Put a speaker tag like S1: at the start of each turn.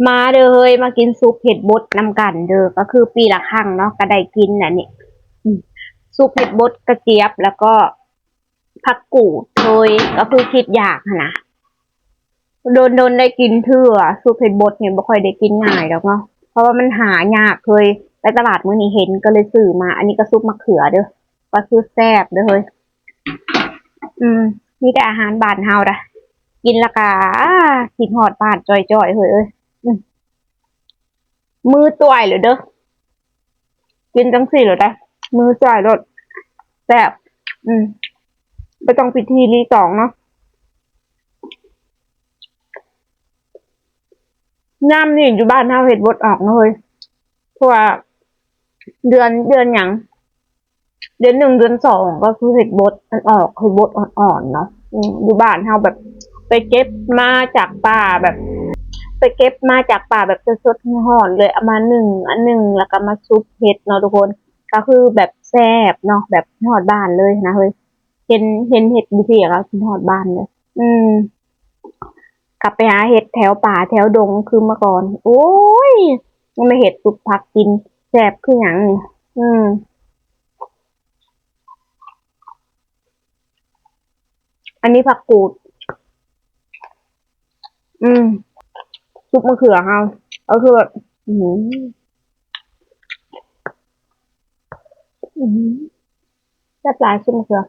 S1: มาเด้อเฮ้ยมากินซุปเห็ดบดนำกันเด้อก็คือปีละครั้งเนาะก็ได้กินน่ะนี่ซุปเห็ดบดกระเจี๊ยบแล้วก็ผักกูดเฮ้ยก็คือคิดอยากหั้นนะโดนได้กินเทื่อซุปเห็ดบดเนี่ยบ่ค่อยได้กินง่ายดอกเนาะเพราะว่ามันหายากเคยไปตลาดมื้อนี้เห็นก็เลยซื้อมาอันนี้ก็ซุปมะเขือเด้อก็คือแซ่บเด้อเฮ้ยนี่แต่อาหารบ้านเฮาดะกินและกะกินฮอดบ้านจ่อยๆเฮ้ยเอ้ยมือต่วยเลยเด้อกินจังสี่เลยได้มือจ่อยรสแซ่บไปต้องพิธีรีสองเนาะย่ำนี่อยู่บ้านเฮาเห็ดบดออกนะเฮ้ยเพราะว่าเดือนหยังเดือนหนึ่งเดือนสองก็คือเห็ดบดมันออกเห็ดบดอ่อนๆเนาะอยู่บ้านเฮาแบบไปเก็บมาจากป่าแบบ ไปเก็บมาจากป่าแบบสดๆห่อนเลยเอามาอันหนึ่งแล้วก็มาซุปเห็ดเนาะทุกคนก็คือแบบแซ่บเนาะแบบทอดบ้านเลยนะเฮ้ยเห็นเห็ดดีสิแล้วกินทอดบ้านเลยกลับไปหาเห็ดแถวป่าแถวดงคือเมื่อก่อนโอ้ยยังไม่เห็ดสุกผักกินแซ่บคืออย่างนี่อันนี้ผักกูดซุปมะเขือเฮาก็คือแบบแซ่บหลายซุปมะเขือ